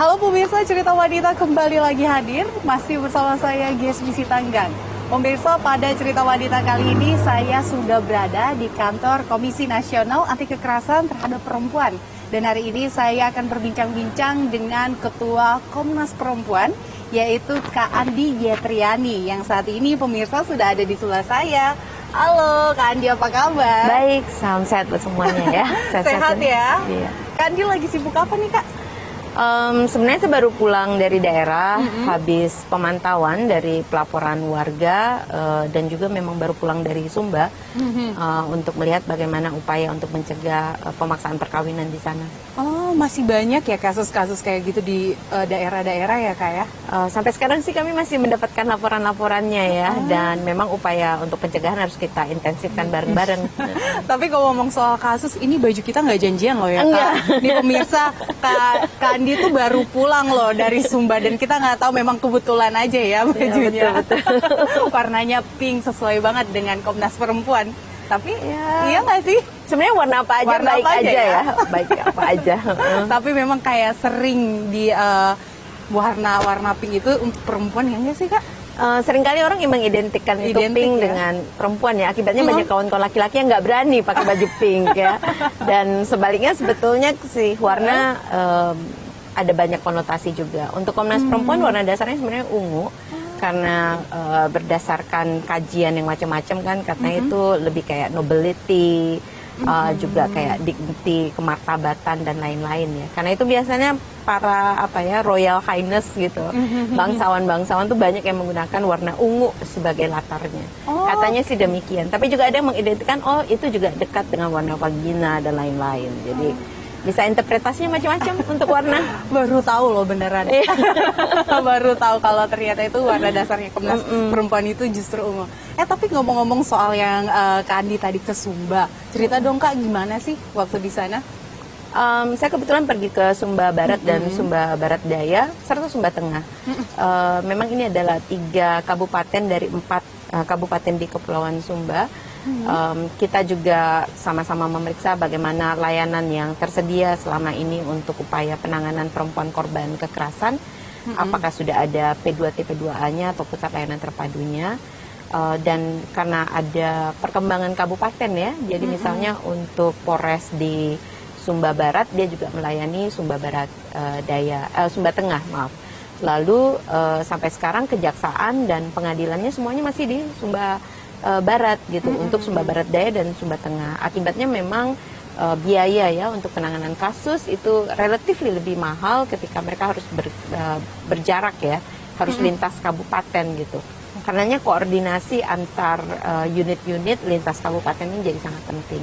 Halo pemirsa, Cerita Wanita kembali lagi hadir, masih bersama saya Gesmi Sitanggang. Pemirsa, pada Cerita Wanita kali ini saya sudah berada di kantor Komisi Nasional Anti Kekerasan Terhadap Perempuan. Dan hari ini saya akan berbincang-bincang dengan Ketua Komnas Perempuan, yaitu Kak Andi Yetriani, yang saat ini pemirsa sudah ada di sebelah saya. Halo Kak Andi, apa kabar? Baik, salam sehat buat semuanya ya. Sehat ya? Iya. Kak Andi lagi sibuk apa nih Kak? Sebenarnya saya baru pulang dari daerah, habis pemantauan dari pelaporan warga dan juga memang baru pulang dari Sumba untuk melihat bagaimana upaya untuk mencegah pemaksaan perkawinan di sana. Oh, masih banyak ya kasus-kasus kayak gitu di daerah-daerah ya Kak ya? Sampai sekarang sih kami masih mendapatkan laporan-laporannya ya, dan memang upaya untuk pencegahan harus kita intensifkan bareng-bareng. Tapi kalau ngomong soal kasus, ini baju kita nggak janjian loh ya Kak. Di pemirsa, Kak Andi tuh baru pulang loh dari Sumba dan kita nggak tahu, memang kebetulan aja ya bajunya. Ya, betul. Warnanya pink, sesuai banget dengan Komnas Perempuan. Tapi iya nggak sih? Sebenarnya warna apa aja Warna baik apa aja aja ya? ya, baik apa aja. Tapi memang kayak sering di warna pink itu untuk perempuan, ya nggak sih Kak? Seringkali orang yang mengidentikan itu pink ya? dengan perempuan ya. Akibatnya banyak kawan-kawan laki-laki yang nggak berani pakai baju pink ya. Dan sebaliknya sebetulnya sih warna ada banyak konotasi juga. Untuk Komnas Perempuan warna dasarnya sebenarnya ungu. Karena berdasarkan kajian yang macam-macam kan, katanya itu lebih kayak nobility, juga kayak dignity, kemartabatan dan lain-lain ya. Karena itu biasanya para royal highness gitu, bangsawan-bangsawan tuh banyak yang menggunakan warna ungu sebagai latarnya. Katanya sih demikian. Tapi juga ada yang mengidentikan itu juga dekat dengan warna vagina dan lain-lain. Jadi bisa interpretasinya macam-macam untuk warna. Baru tahu loh beneran. Baru tahu kalau ternyata itu warna dasarnya Komnas Perempuan itu justru ungu. Tapi ngomong-ngomong soal yang Kak Andi tadi ke Sumba, cerita dong Kak, gimana sih waktu di sana? Saya kebetulan pergi ke Sumba Barat dan Sumba Barat Daya serta Sumba Tengah. Memang ini adalah 3 kabupaten dari 4 kabupaten di Kepulauan Sumba. Kita juga sama-sama memeriksa bagaimana layanan yang tersedia selama ini untuk upaya penanganan perempuan korban kekerasan. Apakah sudah ada P2T P2A-nya atau pusat layanan terpadunya. Dan karena ada perkembangan kabupaten ya, jadi misalnya untuk Polres di Sumba Barat, dia juga melayani Sumba Barat Sumba Tengah, maaf. Lalu sampai sekarang kejaksaan dan pengadilannya semuanya masih di Sumba Barat gitu, untuk Sumba Barat Daya dan Sumba Tengah. Akibatnya memang biaya ya untuk penanganan kasus itu relatif lebih mahal ketika mereka harus berjarak ya, harus lintas kabupaten gitu. Karenanya koordinasi antar unit-unit lintas kabupaten ini jadi sangat penting.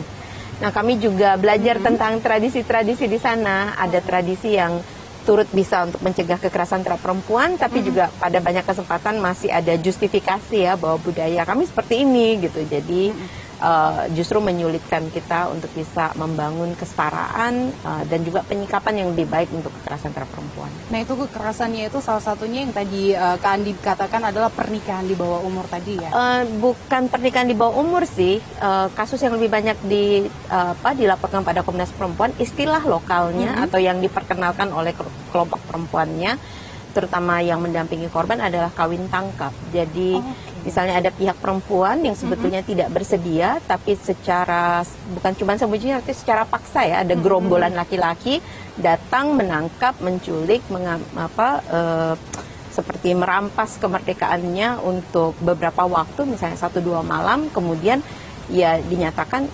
Nah, kami juga belajar tentang tradisi-tradisi di sana. Ada tradisi yang turut bisa untuk mencegah kekerasan terhadap perempuan, tapi juga pada banyak kesempatan masih ada justifikasi ya bahwa budaya kami seperti ini gitu. Jadi justru menyulitkan kita untuk bisa membangun kesetaraan dan juga penyikapan yang lebih baik untuk kekerasan terhadap perempuan. Nah, itu kekerasannya itu salah satunya yang tadi Kak Andi katakan adalah pernikahan di bawah umur tadi ya? Bukan pernikahan di bawah umur sih. Kasus yang lebih banyak dilaporkan pada Komnas Perempuan, istilah lokalnya atau yang diperkenalkan oleh kelompok perempuannya, terutama yang mendampingi korban, adalah kawin tangkap. Jadi misalnya ada pihak perempuan yang sebetulnya tidak bersedia, tapi bukan cuma sembunyinya, tapi secara paksa ya, ada gerombolan laki-laki datang menangkap, menculik, seperti merampas kemerdekaannya untuk beberapa waktu, misalnya 1-2 malam, kemudian ya dinyatakan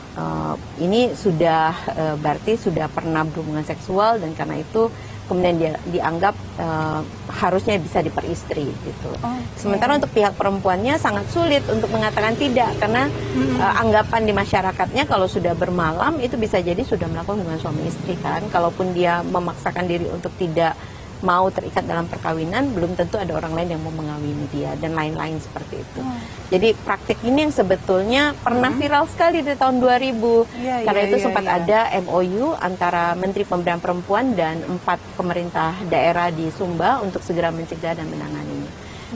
ini sudah berarti sudah pernah berhubungan seksual, dan karena itu kemudian dia dianggap harusnya bisa diperistri gitu. Sementara untuk pihak perempuannya sangat sulit untuk mengatakan tidak, karena anggapan di masyarakatnya kalau sudah bermalam itu bisa jadi sudah melakukan hubungan suami istri kan. Kalaupun dia memaksakan diri untuk tidak mau terikat dalam perkawinan, belum tentu ada orang lain yang mau mengawini dia dan lain-lain seperti itu. Jadi praktik ini yang sebetulnya pernah viral sekali di tahun 2000. Karena itu sempat ada MOU antara Menteri Pemberdayaan Perempuan dan 4 pemerintah daerah di Sumba untuk segera mencegah dan menanganinya.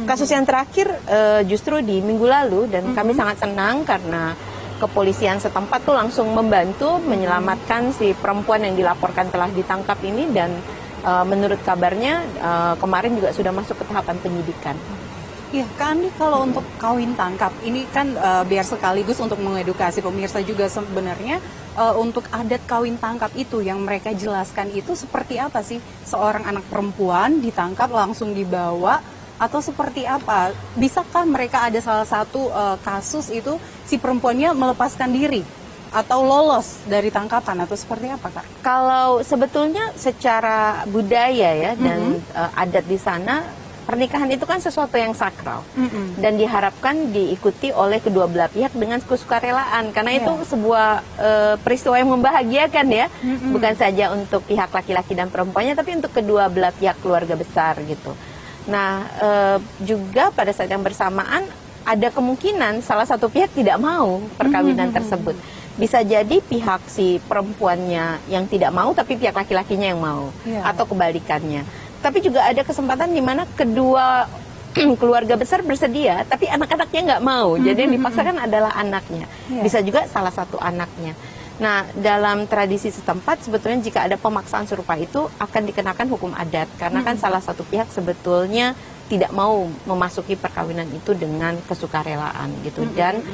Kasus yang terakhir justru di minggu lalu, dan kami sangat senang karena kepolisian setempat tuh langsung membantu menyelamatkan si perempuan yang dilaporkan telah ditangkap ini, dan menurut kabarnya kemarin juga sudah masuk ke tahapan penyidikan. Iya, Kak Andi, kalau untuk kawin tangkap, ini kan biar sekaligus untuk mengedukasi pemirsa juga sebenarnya untuk adat kawin tangkap itu yang mereka jelaskan itu seperti apa sih? Seorang anak perempuan ditangkap langsung dibawa atau seperti apa? Bisakah mereka ada salah satu kasus itu si perempuannya melepaskan diri atau lolos dari tangkapan atau seperti apa, Kak? Kalau sebetulnya secara budaya ya dan adat di sana, pernikahan itu kan sesuatu yang sakral dan diharapkan diikuti oleh kedua belah pihak dengan kesukarelaan karena itu sebuah peristiwa yang membahagiakan ya, bukan saja untuk pihak laki-laki dan perempuannya tapi untuk kedua belah pihak keluarga besar gitu. Nah, juga pada saat yang bersamaan ada kemungkinan salah satu pihak tidak mau perkawinan tersebut. Bisa jadi pihak si perempuannya yang tidak mau tapi pihak laki-lakinya yang mau atau kebalikannya. Tapi juga ada kesempatan di mana kedua keluarga besar bersedia, tapi anak-anaknya nggak mau. Jadi yang dipaksakan adalah anaknya. Bisa juga salah satu anaknya. Nah, dalam tradisi setempat sebetulnya jika ada pemaksaan serupa itu akan dikenakan hukum adat. Karena kan salah satu pihak sebetulnya tidak mau memasuki perkawinan itu dengan kesukarelaan gitu. Dan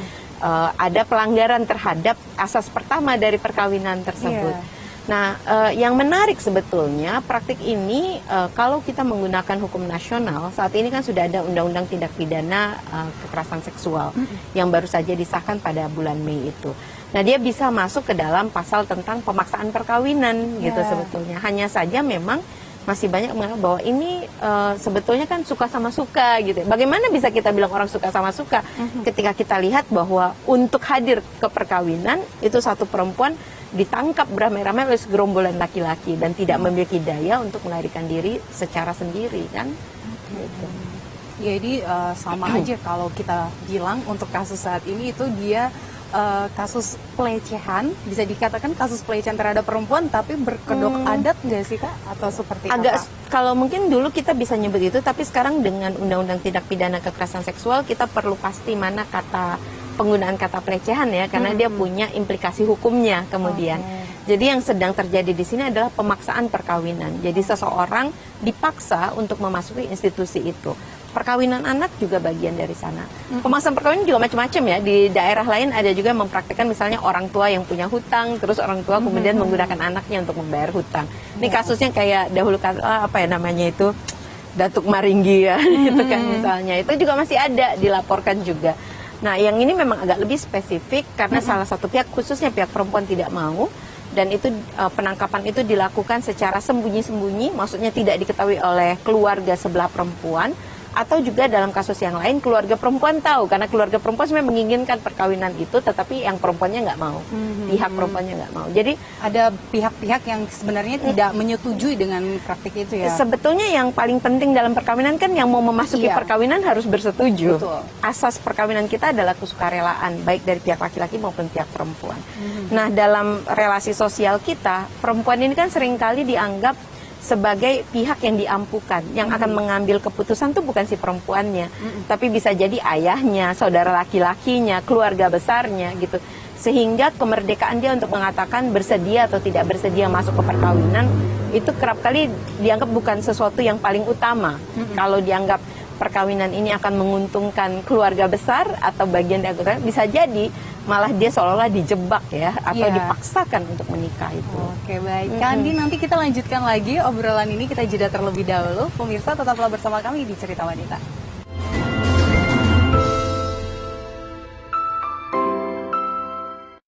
ada pelanggaran terhadap asas pertama dari perkawinan tersebut. Nah, yang menarik sebetulnya praktik ini kalau kita menggunakan hukum nasional, saat ini kan sudah ada Undang-Undang Tindak Pidana Kekerasan Seksual yang baru saja disahkan pada bulan Mei itu. Nah, dia bisa masuk ke dalam pasal tentang pemaksaan perkawinan gitu sebetulnya. Hanya saja memang masih banyak menganggap bahwa ini sebetulnya kan suka sama suka gitu. Bagaimana bisa kita bilang orang suka sama suka ketika kita lihat bahwa untuk hadir ke perkawinan itu satu perempuan ditangkap beramai-ramai oleh segerombolan laki-laki dan tidak memiliki daya untuk melarikan diri secara sendiri kan. Gitu. Jadi sama aja kalau kita bilang untuk kasus saat ini itu dia kasus pelecehan, bisa dikatakan kasus pelecehan terhadap perempuan tapi berkedok adat nggak sih, Kak? Atau seperti agak apa? Kalau mungkin dulu kita bisa nyebut itu, tapi sekarang dengan Undang-Undang Tindak Pidana Kekerasan Seksual kita perlu pasti mana penggunaan kata pelecehan ya, karena dia punya implikasi hukumnya kemudian. Jadi yang sedang terjadi di sini adalah pemaksaan perkawinan. Jadi seseorang dipaksa untuk memasuki institusi itu. Perkawinan anak juga bagian dari sana. Pemaksaan perkawinan juga macam-macam ya. Di daerah lain ada juga yang mempraktikkan misalnya orang tua yang punya hutang, terus orang tua kemudian menggunakan anaknya untuk membayar hutang. Ini kasusnya kayak dahulu apa ya namanya itu, Datuk Maringgi ya, gitu kan misalnya. Itu juga masih ada dilaporkan juga. Nah, yang ini memang agak lebih spesifik karena salah satu pihak, khususnya pihak perempuan tidak mau, dan itu penangkapan itu dilakukan secara sembunyi-sembunyi, maksudnya tidak diketahui oleh keluarga sebelah perempuan, atau juga dalam kasus yang lain keluarga perempuan tahu karena keluarga perempuan sebenarnya menginginkan perkawinan itu, tetapi yang perempuannya nggak mau, pihak perempuannya nggak mau. Jadi ada pihak-pihak yang sebenarnya tidak menyetujui dengan praktik itu ya. Sebetulnya yang paling penting dalam perkawinan kan yang mau memasuki perkawinan harus bersetuju. Betul. Asas perkawinan kita adalah kesukarelaan baik dari pihak laki-laki maupun pihak perempuan. Nah, dalam relasi sosial kita, perempuan ini kan seringkali dianggap sebagai pihak yang diampukan, yang akan mengambil keputusan tuh bukan si perempuannya, tapi bisa jadi ayahnya, saudara laki-lakinya, keluarga besarnya gitu. Sehingga kemerdekaan dia untuk mengatakan bersedia atau tidak bersedia masuk ke perkawinan itu kerap kali dianggap bukan sesuatu yang paling utama. Kalau dianggap perkawinan ini akan menguntungkan keluarga besar atau bagian dari keluarga, bisa jadi malah dia seolah-olah dijebak ya, atau dipaksakan untuk menikah itu. Oke, baik. Kandi, nanti kita lanjutkan lagi obrolan ini, kita jeda terlebih dahulu. Pemirsa tetaplah bersama kami di Cerita Wanita.